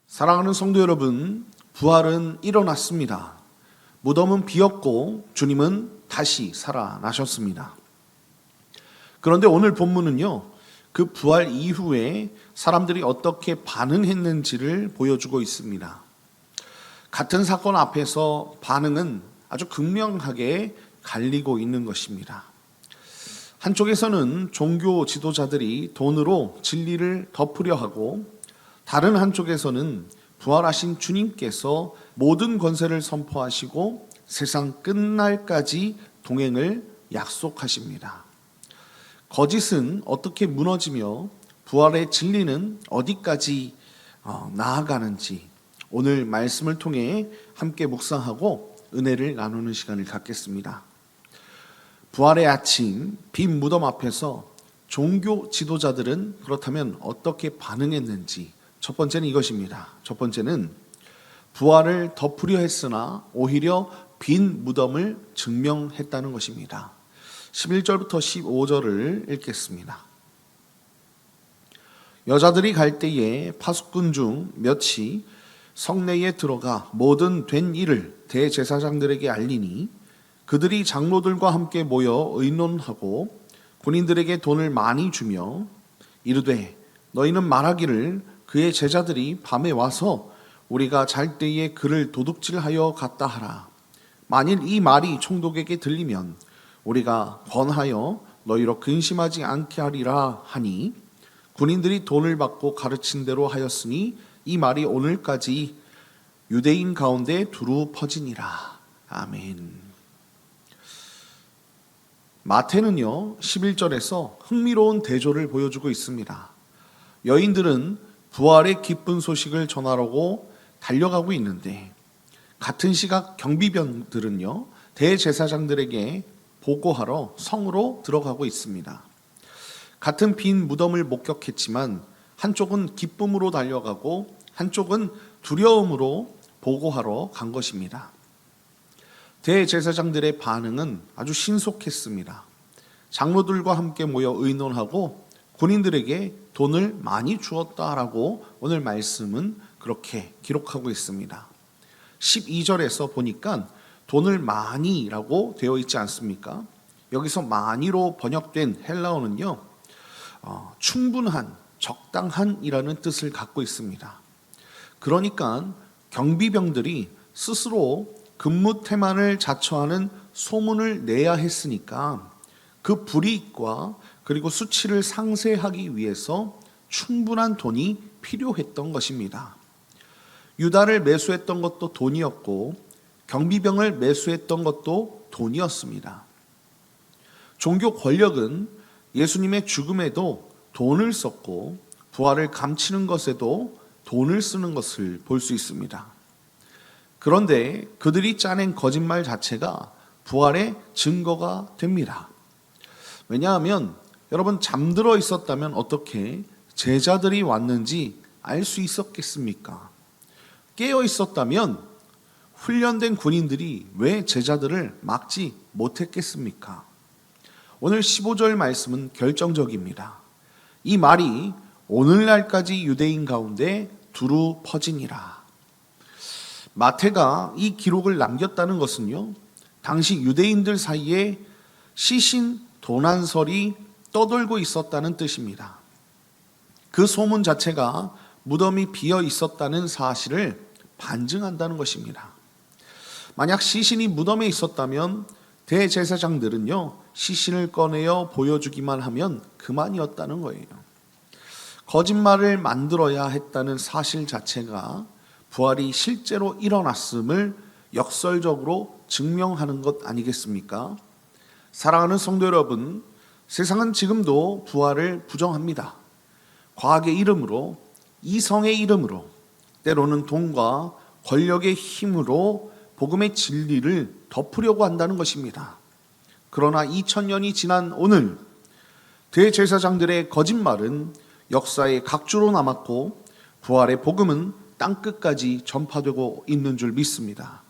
사랑하는 성도 여러분, 부활은 일어났습니다. 무덤은 비었고 주님은 다시 살아나셨습니다. 그런데 오늘 본문은요, 그 부활 이후에 사람들이 어떻게 반응했는지를 보여주고 있습니다. 같은 사건 앞에서 반응은 아주 극명하게 갈리고 있는 것입니다. 한쪽에서는 종교 지도자들이 돈으로 진리를 덮으려 하고, 다른 한쪽에서는 부활하신 주님께서 모든 권세를 선포하시고 세상 끝날까지 동행을 약속하십니다. 거짓은 어떻게 무너지며 부활의 진리는 어디까지 나아가는지 오늘 말씀을 통해 함께 묵상하고 은혜를 나누는 시간을 갖겠습니다. 부활의 아침 빈 무덤 앞에서 종교 지도자들은 그렇다면 어떻게 반응했는지, 첫 번째는 이것입니다. 첫 번째는 부활을 덮으려 했으나 오히려 빈 무덤을 증명했다는 것입니다. 11절부터 15절을 읽겠습니다. 여자들이 갈 때에 파수꾼 중 몇이 성내에 들어가 모든 된 일을 대제사장들에게 알리니 그들이 장로들과 함께 모여 의논하고 군인들에게 돈을 많이 주며 이르되 너희는 말하기를 그의 제자들이 밤에 와서 우리가 잘 때에 그를 도둑질하여 갔다 하라. 만일 이 말이 총독에게 들리면 우리가 권하여 너희로 근심하지 않게 하리라 하니 군인들이 돈을 받고 가르친 대로 하였으니 이 말이 오늘까지 유대인 가운데 두루 퍼지니라. 아멘. 마태는요 11절에서 흥미로운 대조를 보여주고 있습니다. 여인들은 부활의 기쁜 소식을 전하려고 달려가고 있는데, 같은 시각 경비병들은요 대제사장들에게 보고하러 성으로 들어가고 있습니다. 같은 빈 무덤을 목격했지만 한쪽은 기쁨으로 달려가고 한쪽은 두려움으로 보고하러 간 것입니다. 대제사장들의 반응은 아주 신속했습니다. 장로들과 함께 모여 의논하고 군인들에게 돈을 많이 주었다라고 오늘 말씀은 그렇게 기록하고 있습니다. 12절에서 보니까 돈을 많이라고 되어 있지 않습니까? 여기서 많이로 번역된 헬라어는요, 충분한, 적당한이라는 뜻을 갖고 있습니다. 그러니까 경비병들이 스스로 근무 태만을 자처하는 소문을 내야 했으니까 그 불이익과 그리고 수치를 상쇄하기 위해서 충분한 돈이 필요했던 것입니다. 유다를 매수했던 것도 돈이었고 경비병을 매수했던 것도 돈이었습니다. 종교 권력은 예수님의 죽음에도 돈을 썼고 부활을 감추는 것에도 돈을 쓰는 것을 볼 수 있습니다. 그런데 그들이 짜낸 거짓말 자체가 부활의 증거가 됩니다. 왜냐하면 여러분, 잠들어 있었다면 어떻게 제자들이 왔는지 알 수 있었겠습니까? 깨어 있었다면 훈련된 군인들이 왜 제자들을 막지 못했겠습니까? 오늘 15절 말씀은 결정적입니다. 이 말이 오늘날까지 유대인 가운데 두루 퍼지니라. 마태가 이 기록을 남겼다는 것은요, 당시 유대인들 사이에 시신 도난설이 떠돌고 있었다는 뜻입니다. 그 소문 자체가 무덤이 비어 있었다는 사실을 반증한다는 것입니다. 만약 시신이 무덤에 있었다면 대제사장들은요, 시신을 꺼내어 보여주기만 하면 그만이었다는 거예요. 거짓말을 만들어야 했다는 사실 자체가 부활이 실제로 일어났음을 역설적으로 증명하는 것 아니겠습니까? 사랑하는 성도 여러분, 세상은 지금도 부활을 부정합니다. 과학의 이름으로, 이성의 이름으로, 때로는 돈과 권력의 힘으로 복음의 진리를 덮으려고 한다는 것입니다. 그러나 2000년이 지난 오늘 대제사장들의 거짓말은 역사의 각주로 남았고 부활의 복음은 땅끝까지 전파되고 있는 줄 믿습니다.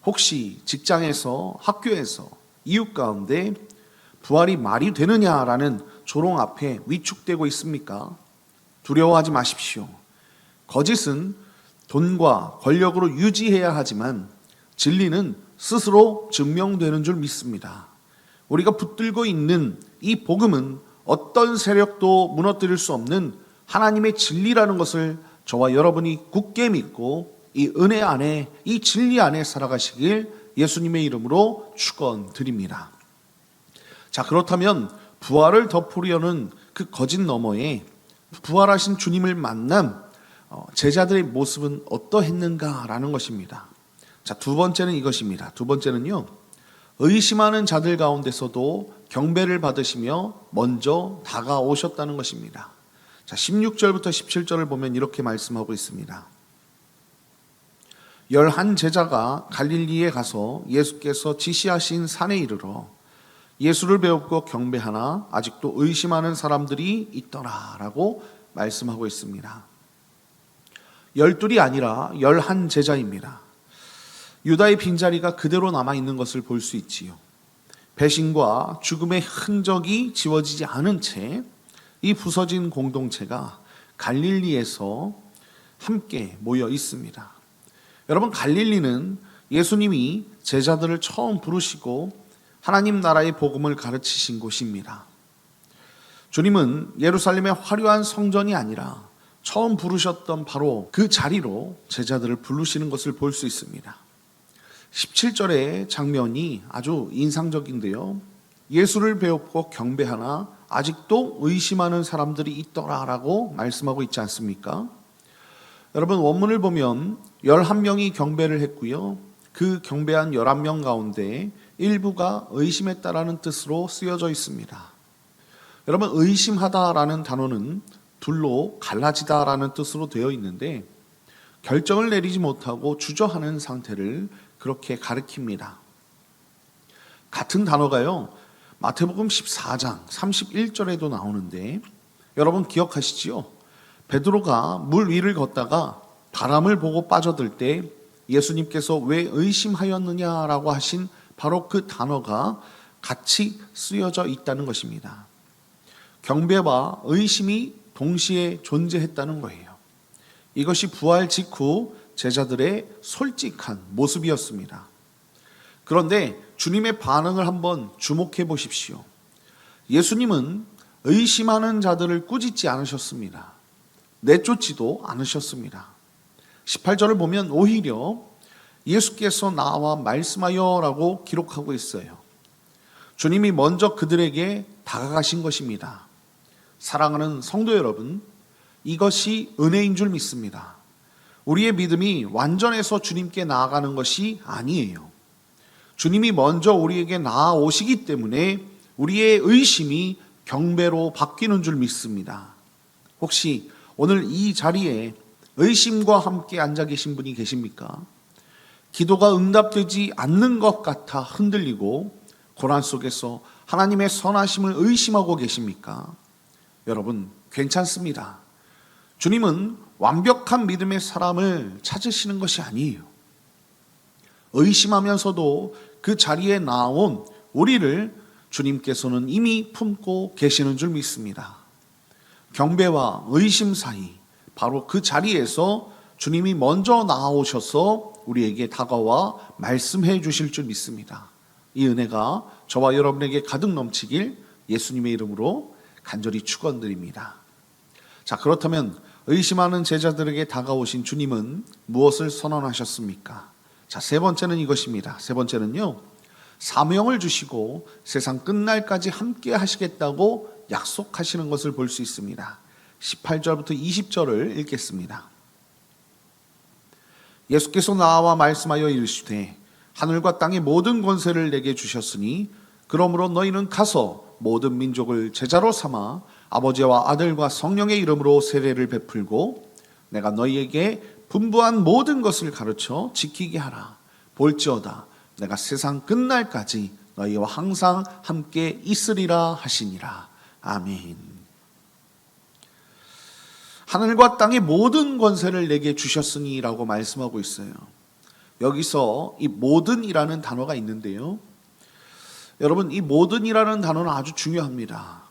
혹시 직장에서, 학교에서, 이웃 가운데 부활이 말이 되느냐라는 조롱 앞에 위축되고 있습니까? 두려워하지 마십시오. 거짓은 돈과 권력으로 유지해야 하지만 진리는 스스로 증명되는 줄 믿습니다. 우리가 붙들고 있는 이 복음은 어떤 세력도 무너뜨릴 수 없는 하나님의 진리라는 것을 저와 여러분이 굳게 믿고 이 은혜 안에, 이 진리 안에 살아가시길 예수님의 이름으로 축원드립니다. 자, 그렇다면 부활을 덮으려는 그 거짓 너머에 부활하신 주님을 만난 제자들의 모습은 어떠했는가라는 것입니다. 자, 두 번째는 이것입니다. 두 번째는요, 의심하는 자들 가운데서도 경배를 받으시며 먼저 다가오셨다는 것입니다. 자, 16절부터 17절을 보면 이렇게 말씀하고 있습니다. 11 제자가 갈릴리에 가서 예수께서 지시하신 산에 이르러 예수를 배웁고 경배하나 아직도 의심하는 사람들이 있더라라고 말씀하고 있습니다. 12이 아니라 11 제자입니다. 유다의 빈자리가 그대로 남아있는 것을 볼 수 있지요. 배신과 죽음의 흔적이 지워지지 않은 채 이 부서진 공동체가 갈릴리에서 함께 모여 있습니다. 여러분, 갈릴리는 예수님이 제자들을 처음 부르시고 하나님 나라의 복음을 가르치신 곳입니다. 주님은 예루살렘의 화려한 성전이 아니라 처음 부르셨던 바로 그 자리로 제자들을 부르시는 것을 볼 수 있습니다. 17절의 장면이 아주 인상적인데요. 예수를 배웠고 경배하나 아직도 의심하는 사람들이 있더라라고 말씀하고 있지 않습니까? 여러분, 원문을 보면 11명이 경배를 했고요. 그 경배한 11명 가운데 일부가 의심했다라는 뜻으로 쓰여져 있습니다. 여러분, 의심하다라는 단어는 둘로 갈라지다라는 뜻으로 되어 있는데 결정을 내리지 못하고 주저하는 상태를 그렇게 가리킵니다. 같은 단어가요, 마태복음 14장 31절에도 나오는데 여러분 기억하시지요? 베드로가 물 위를 걷다가 바람을 보고 빠져들 때 예수님께서 왜 의심하였느냐라고 하신 바로 그 단어가 같이 쓰여져 있다는 것입니다. 경배와 의심이 동시에 존재했다는 거예요. 이것이 부활 직후 제자들의 솔직한 모습이었습니다. 그런데 주님의 반응을 한번 주목해 보십시오. 예수님은 의심하는 자들을 꾸짖지 않으셨습니다. 내쫓지도 않으셨습니다. 18절을 보면 오히려 예수께서 나와 말씀하여 라고 기록하고 있어요. 주님이 먼저 그들에게 다가가신 것입니다. 사랑하는 성도 여러분, 이것이 은혜인 줄 믿습니다. 우리의 믿음이 완전해서 주님께 나아가는 것이 아니에요. 주님이 먼저 우리에게 나아오시기 때문에 우리의 의심이 경배로 바뀌는 줄 믿습니다. 혹시 오늘 이 자리에 의심과 함께 앉아 계신 분이 계십니까? 기도가 응답되지 않는 것 같아 흔들리고 고난 속에서 하나님의 선하심을 의심하고 계십니까? 여러분, 괜찮습니다. 주님은 완벽한 믿음의 사람을 찾으시는 것이 아니에요. 의심하면서도 그 자리에 나온 우리를 주님께서는 이미 품고 계시는 줄 믿습니다. 경배와 의심 사이, 바로 그 자리에서 주님이 먼저 나오셔서 우리에게 다가와 말씀해 주실 줄 믿습니다. 이 은혜가 저와 여러분에게 가득 넘치길 예수님의 이름으로 간절히 축원드립니다. 자, 그렇다면 의심하는 제자들에게 다가오신 주님은 무엇을 선언하셨습니까? 자, 세 번째는 이것입니다. 세 번째는요, 사명을 주시고 세상 끝날까지 함께 하시겠다고 약속하시는 것을 볼 수 있습니다. 18절부터 20절을 읽겠습니다. 예수께서 나와 말씀하여 이르시되 하늘과 땅의 모든 권세를 내게 주셨으니 그러므로 너희는 가서 모든 민족을 제자로 삼아 아버지와 아들과 성령의 이름으로 세례를 베풀고 내가 너희에게 분부한 모든 것을 가르쳐 지키게 하라. 볼지어다 내가 세상 끝날까지 너희와 항상 함께 있으리라 하시니라. 아멘. 하늘과 땅의 모든 권세를 내게 주셨으니 라고 말씀하고 있어요. 여기서 이 모든이라는 단어가 있는데요, 여러분, 이 모든이라는 단어는 아주 중요합니다.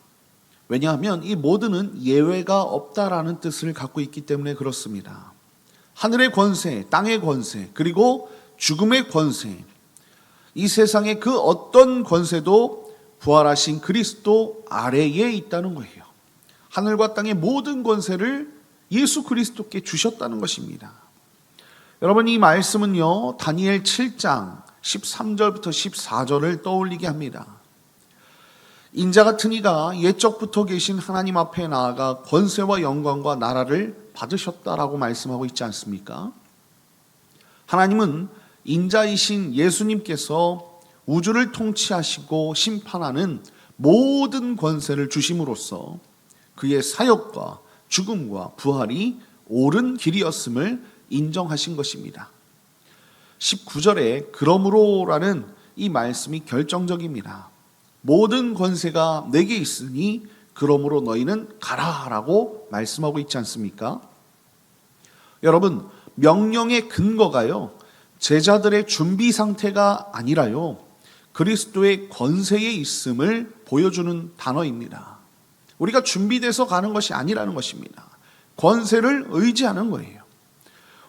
왜냐하면 이 모든은 예외가 없다라는 뜻을 갖고 있기 때문에 그렇습니다. 하늘의 권세, 땅의 권세, 그리고 죽음의 권세, 이 세상의 그 어떤 권세도 부활하신 그리스도 아래에 있다는 거예요. 하늘과 땅의 모든 권세를 예수 그리스도께 주셨다는 것입니다. 여러분, 이 말씀은요, 다니엘 7장 13절부터 14절을 떠올리게 합니다. 인자 같은 이가 옛적부터 계신 하나님 앞에 나아가 권세와 영광과 나라를 받으셨다라고 말씀하고 있지 않습니까? 하나님은 인자이신 예수님께서 우주를 통치하시고 심판하는 모든 권세를 주심으로써 그의 사역과 죽음과 부활이 옳은 길이었음을 인정하신 것입니다. 19절에 그러므로라는 이 말씀이 결정적입니다. 모든 권세가 내게 있으니 그러므로 너희는 가라라고 말씀하고 있지 않습니까? 여러분, 명령의 근거가요, 제자들의 준비 상태가 아니라요, 그리스도의 권세에 있음을 보여주는 단어입니다. 우리가 준비돼서 가는 것이 아니라는 것입니다. 권세를 의지하는 거예요.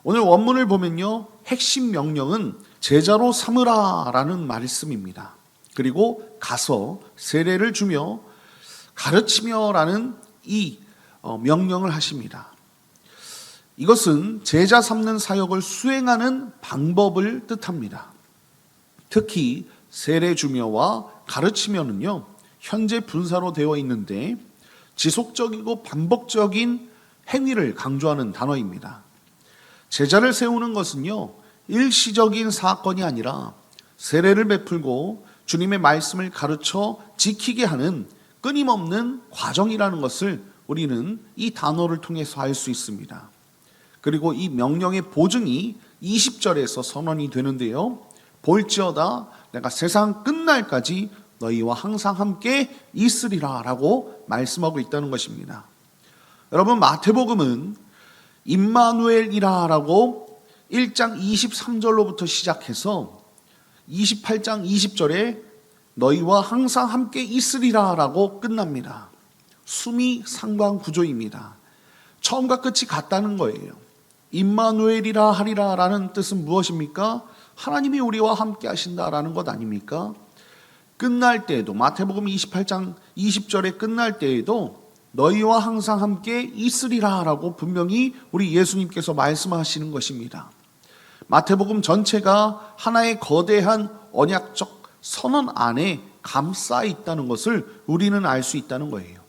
오늘 원문을 보면요, 핵심 명령은 제자로 삼으라라는 말씀입니다. 그리고 가서 세례를 주며 가르치며라는 이 명령을 하십니다. 이것은 제자 삼는 사역을 수행하는 방법을 뜻합니다. 특히 세례 주며와 가르치며는요, 현재 분사로 되어 있는데 지속적이고 반복적인 행위를 강조하는 단어입니다. 제자를 세우는 것은요, 일시적인 사건이 아니라 세례를 베풀고 주님의 말씀을 가르쳐 지키게 하는 끊임없는 과정이라는 것을 우리는 이 단어를 통해서 알 수 있습니다. 그리고 이 명령의 보증이 20절에서 선언이 되는데요, 볼지어다 내가 세상 끝날까지 너희와 항상 함께 있으리라 라고 말씀하고 있다는 것입니다. 여러분, 마태복음은 임마누엘이라 라고 1장 23절로부터 시작해서 28장 20절에 너희와 항상 함께 있으리라 라고 끝납니다. 수미 상관 구조입니다. 처음과 끝이 같다는 거예요. 임마누엘이라 하리라 라는 뜻은 무엇입니까? 하나님이 우리와 함께 하신다라는 것 아닙니까? 끝날 때에도, 마태복음 28장 20절에 끝날 때에도 너희와 항상 함께 있으리라 라고 분명히 우리 예수님께서 말씀하시는 것입니다. 마태복음 전체가 하나의 거대한 언약적 선언 안에 감싸 있다는 것을 우리는 알 수 있다는 거예요.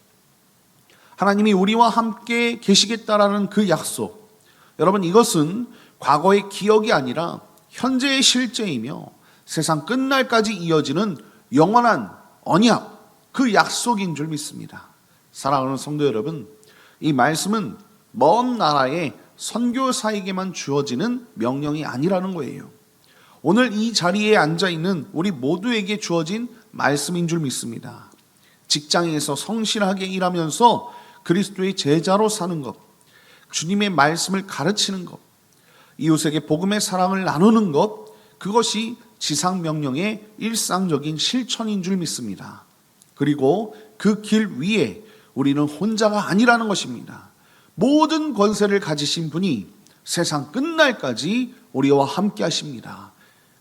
하나님이 우리와 함께 계시겠다라는 그 약속, 여러분, 이것은 과거의 기억이 아니라 현재의 실제이며 세상 끝날까지 이어지는 영원한 언약, 그 약속인 줄 믿습니다. 사랑하는 성도 여러분, 이 말씀은 먼 나라의 선교사에게만 주어지는 명령이 아니라는 거예요. 오늘 이 자리에 앉아있는 우리 모두에게 주어진 말씀인 줄 믿습니다. 직장에서 성실하게 일하면서 그리스도의 제자로 사는 것, 주님의 말씀을 가르치는 것, 이웃에게 복음의 사랑을 나누는 것, 그것이 지상명령의 일상적인 실천인 줄 믿습니다. 그리고 그 길 위에 우리는 혼자가 아니라는 것입니다. 모든 권세를 가지신 분이 세상 끝날까지 우리와 함께 하십니다.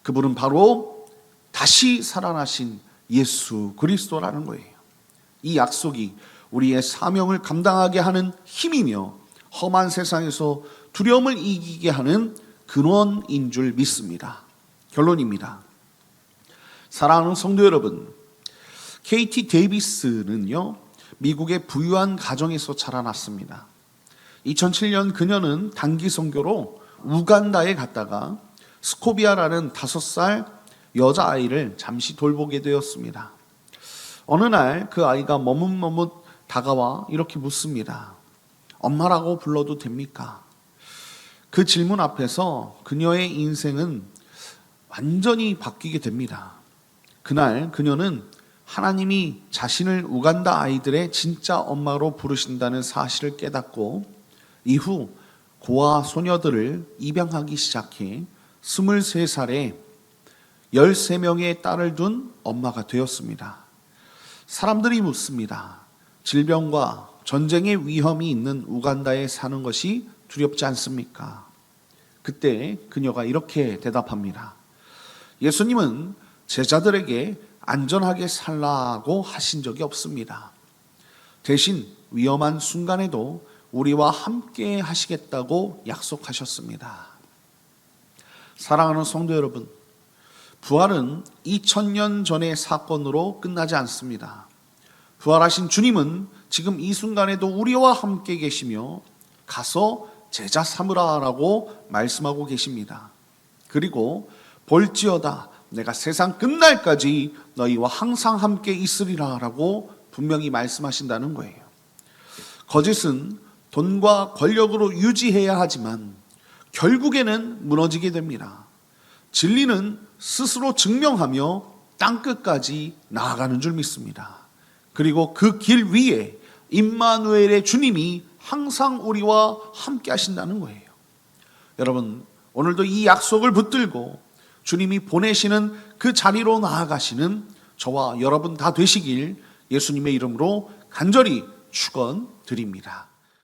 그분은 바로 다시 살아나신 예수 그리스도라는 거예요. 이 약속이 우리의 사명을 감당하게 하는 힘이며 험한 세상에서 두려움을 이기게 하는 근원인 줄 믿습니다. 결론입니다. 사랑하는 성도 여러분, KT 데이비스는요, 미국의 부유한 가정에서 자라났습니다. 2007년 그녀는 단기 선교로 우간다에 갔다가 스코비아라는 5살 여자아이를 잠시 돌보게 되었습니다. 어느 날 그 아이가 머뭇머뭇 다가와 이렇게 묻습니다. 엄마라고 불러도 됩니까? 그 질문 앞에서 그녀의 인생은 완전히 바뀌게 됩니다. 그날 그녀는 하나님이 자신을 우간다 아이들의 진짜 엄마로 부르신다는 사실을 깨닫고 이후 고아 소녀들을 입양하기 시작해 23살에 13명의 딸을 둔 엄마가 되었습니다. 사람들이 묻습니다. 질병과 전쟁의 위험이 있는 우간다에 사는 것이 두렵지 않습니까? 그때 그녀가 이렇게 대답합니다. 예수님은 제자들에게 안전하게 살라고 하신 적이 없습니다. 대신 위험한 순간에도 우리와 함께 하시겠다고 약속하셨습니다. 사랑하는 성도 여러분, 부활은 2000년 전의 사건으로 끝나지 않습니다. 부활하신 주님은 지금 이 순간에도 우리와 함께 계시며 가서 제자 삼으라라고 말씀하고 계십니다. 그리고 볼지어다 내가 세상 끝날까지 너희와 항상 함께 있으리라라고 분명히 말씀하신다는 거예요. 거짓은 돈과 권력으로 유지해야 하지만 결국에는 무너지게 됩니다. 진리는 스스로 증명하며 땅끝까지 나아가는 줄 믿습니다. 그리고 그 길 위에 임마누엘의 주님이 항상 우리와 함께 하신다는 거예요. 여러분, 오늘도 이 약속을 붙들고 주님이 보내시는 그 자리로 나아가시는 저와 여러분 다 되시길 예수님의 이름으로 간절히 축원드립니다.